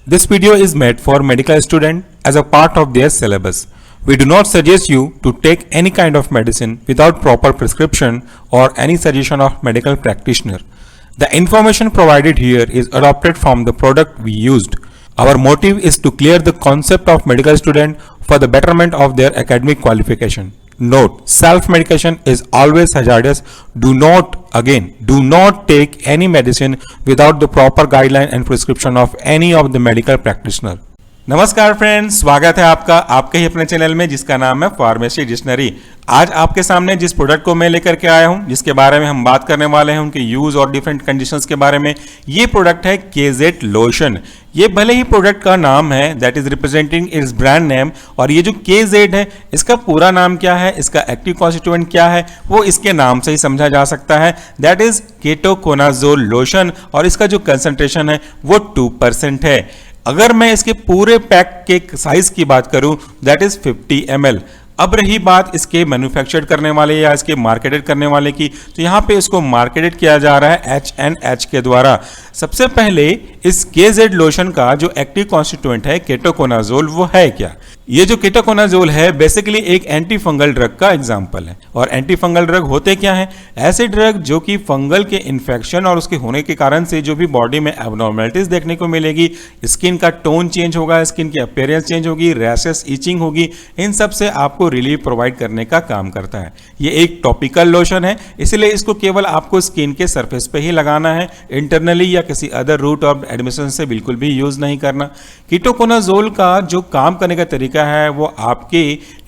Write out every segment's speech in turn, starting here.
This video is made for medical students as a part of their syllabus. We do not suggest you to take any kind of medicine without proper prescription or any suggestion of medical practitioner. The information provided here is adopted from the product we used. Our motive is to clear the concept of medical student for the betterment of their academic qualification. Note, self-medication is always hazardous. Do not take any medicine without the proper guideline and prescription of any of the medical practitioner. नमस्कार friends, स्वागत है आपका आपके ही अपने channel में जिसका नाम है फार्मेसी डिक्शनरी। आज आपके सामने जिस प्रोडक्ट को मैं लेकर के आया हूं, जिसके बारे में हम बात करने वाले हैं उनके यूज और डिफरेंट कंडीशंस के बारे में, ये प्रोडक्ट है KZ लोशन। ये भले ही प्रोडक्ट का नाम है, that is representing it's brand name, और ये जो KZ है इसका पूरा नाम क्या है, इसका एक्टिव कॉन्स्टिट्यूएंट क्या है, वो इसके नाम से ही समझा जा सकता है, दैट इज केटोकोनाजोल लोशन, और इसका जो कंसंट्रेशन है वो 2% है। अगर मैं इसके पूरे पैक के साइज की बात करूं, दैट इज 50 ml। अब रही बात इसके मैन्युफैक्चर करने वाले या इसके मार्केटेड करने वाले की, तो यहाँ पे इसको मार्केटेड किया जा रहा है H&H के द्वारा। सबसे पहले इस KZ लोशन का जो एक्टिव कॉन्स्टिट्यूएंट है केटोकोनाजोल, वो है क्या? ये जो केटोकोनाजोल है बेसिकली एक एंटी फंगल ड्रग का एग्जांपल है। और एंटी फंगल ड्रग होते क्या हैं? ऐसे ड्रग जो कि फंगल के इन्फेक्शन और उसके होने के कारण से जो भी बॉडी में एबनॉर्मलिटीज देखने को मिलेगी, स्किन का टोन चेंज होगा, स्किन की अपीयरेंस चेंज होगी, रैशेस, इचिंग होगी, इन सब से आपको रिलीफ प्रोवाइड करने का काम करता है। ये एक टॉपिकल लोशन है, इसलिए इसको केवल आपको स्किन के सरफेस पे ही लगाना है, इंटरनली या किसी अदर रूट ऑफ एडमिशन से बिल्कुल भी यूज नहीं करना। केटोकोनाजोल का जो काम करने का तरीका है वो आपके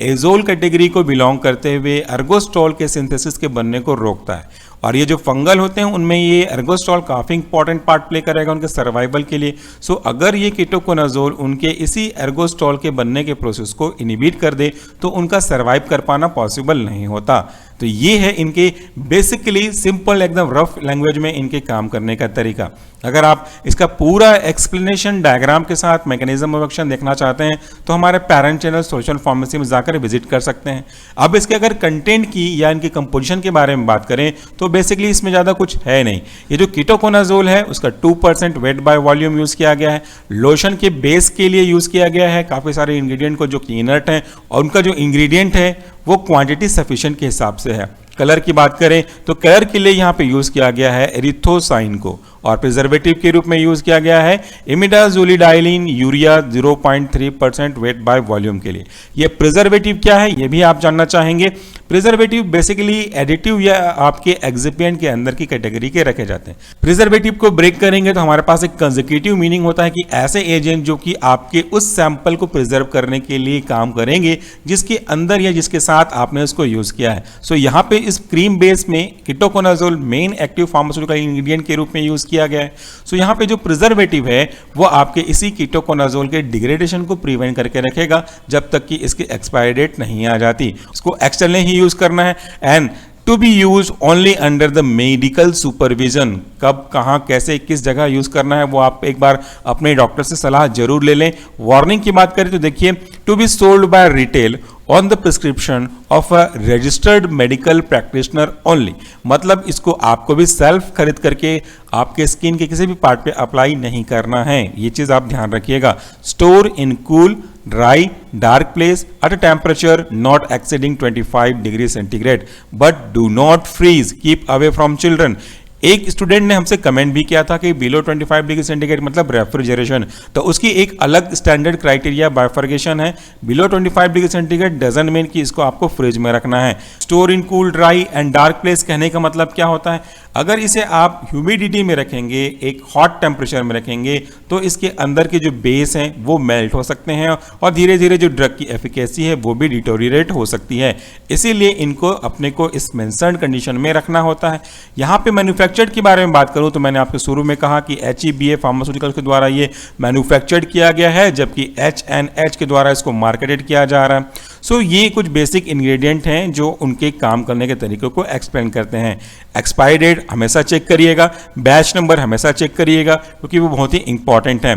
एजोल कैटेगरी को बिलोंग करते हुए अर्गोस्टॉल के सिंथेसिस के बनने को रोकता है। और ये जो फंगल होते हैं उनमें ये अर्गोस्टॉल काफ़ी इंपॉर्टेंट पार्ट प्ले करेगा उनके सर्वाइवल के लिए। सो अगर ये केटोकोनाजोल उनके इसी अर्गोस्टॉल के बनने के प्रोसेस को इनिबिट कर दे तो उनका सर्वाइव कर पाना पॉसिबल नहीं होता। तो ये है इनके बेसिकली सिंपल एकदम रफ लैंग्वेज में इनके काम करने का तरीका। अगर आप इसका पूरा एक्सप्लेनेशन डायग्राम के साथ मैकेनिज्म ऑफ एक्शन देखना चाहते हैं तो हमारे पेरेंट चैनल सोशल फार्मेसी में जाकर विजिट कर सकते हैं। अब इसके अगर कंटेंट की या इनकी कंपोजिशन के बारे में बात करें तो बेसिकली इसमें ज़्यादा कुछ है नहीं। ये जो केटोकोनाजोल है उसका 2% वेट बाय वॉल्यूम यूज़ किया गया है, लोशन के बेस के लिए यूज़ किया गया है काफ़ी सारे इंग्रेडिएंट को जो कि इनर्ट हैं, और उनका जो इंग्रेडिएंट है वो क्वांटिटी सफिशिएंट के हिसाब से है। कलर की बात करें तो कलर के लिए यहाँ पे यूज़ किया गया है एरिथ्रोसाइन को, और प्रिजर्वेटिव के रूप में यूज़ किया गया है इमिडाजोलिडाइलिन यूरिया 0.3% वेट बाय वॉल्यूम के लिए। ये प्रिजर्वेटिव क्या है ये भी आप जानना चाहेंगे। प्रिजर्वेटिव बेसिकली एडिटिव या आपके एक्सिपिएंट के अंदर की कैटेगरी के रखे जाते हैं। प्रिजर्वेटिव को ब्रेक करेंगे तो हमारे पास एक कंसेक्यूटिव मीनिंग होता है कि ऐसे एजेंट जो कि आपके उस सैंपल को प्रिजर्व करने के लिए काम करेंगे जिसके अंदर या जिसके साथ आपने उसको यूज किया है। सो यहाँ पे इस क्रीम बेस में ketoconazole men active pharmaceutical ingredient के रूप में यूज किया गया है। सो यहाँ पे जो प्रिजर्वेटिव है वो आपके इसी केटोकोनाजोल के डिग्रेडेशन को प्रिवेंट करके रखेगा जब तक कि इसकी एक्सपायरी डेट नहीं आ जाती। इसको एक्सटर्नली ही यूज करना है and to be use only under the medical supervision. कब, कहाँ, कैसे, किस जगह यूज करना है वो आप एक बार अपने डॉक्टर से सलाह जरूर ले लें। वार्निंग की बात करें तो देखिए, to be sold by retail on the prescription of a registered medical practitioner only. मतलब इसको आपको भी सेल्फ खरीद करके आपके स्किन के किसी भी पार्ट पे अप्लाई नहीं करना है, ये चीज आप ध्यान रखिएगा। Store in cool dry dark place at a temperature not exceeding 25 degree centigrade but do not freeze, keep away from children। एक स्टूडेंट ने हमसे कमेंट भी किया था कि बिलो 25 डिग्री सेंटीग्रेड मतलब रेफ्रिजरेशन, तो उसकी एक अलग स्टैंडर्ड क्राइटेरिया बाइफर्गेशन है। Below 25 degree centigrade doesn't mean कि इसको आपको फ्रिज में रखना है। Store in cool dry and dark place कहने का मतलब क्या होता है? अगर इसे आप ह्यूमिडिटी में रखेंगे, एक हॉट टेम्परेचर में रखेंगे, तो इसके अंदर के जो बेस हैं वो मेल्ट हो सकते हैं और धीरे धीरे जो ड्रग की एफिकेसी है वो भी डिटोरिएट हो सकती है। इसीलिए इनको अपने को इस मेंशन्ड कंडीशन में रखना होता है। यहाँ पे मैन्युफैक्चर्ड के बारे में बात करूँ तो मैंने आपको शुरू में कहा कि HEBA फार्मास्यूटिकल्स के द्वारा ये मैन्युफैक्चर्ड किया गया है, जबकि H&H के द्वारा इसको मार्केटेड किया जा रहा है। सो ये कुछ बेसिक इंग्रेडिएंट हैं जो उनके काम करने के तरीकों को एक्सप्लेन करते हैं। एक्सपायरी डेट हमेशा चेक करिएगा, बैच नंबर हमेशा चेक करिएगा क्योंकि वो बहुत ही इंपॉर्टेंट है।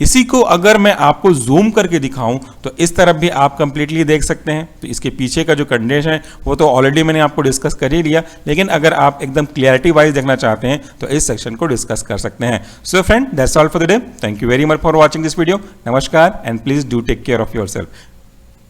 इसी को अगर मैं आपको जूम करके दिखाऊं तो इस तरफ भी आप कंप्लीटली देख सकते हैं। तो इसके पीछे का जो कंडेंस है वो तो ऑलरेडी मैंने आपको डिस्कस कर ही लिया, लेकिन अगर आप एकदम क्लियरिटी वाइज देखना चाहते हैं तो इस सेक्शन को डिस्कस कर सकते हैं। So friend, that's all for the day. Thank you very much for watching this video. नमस्कार and please do take care of yourself.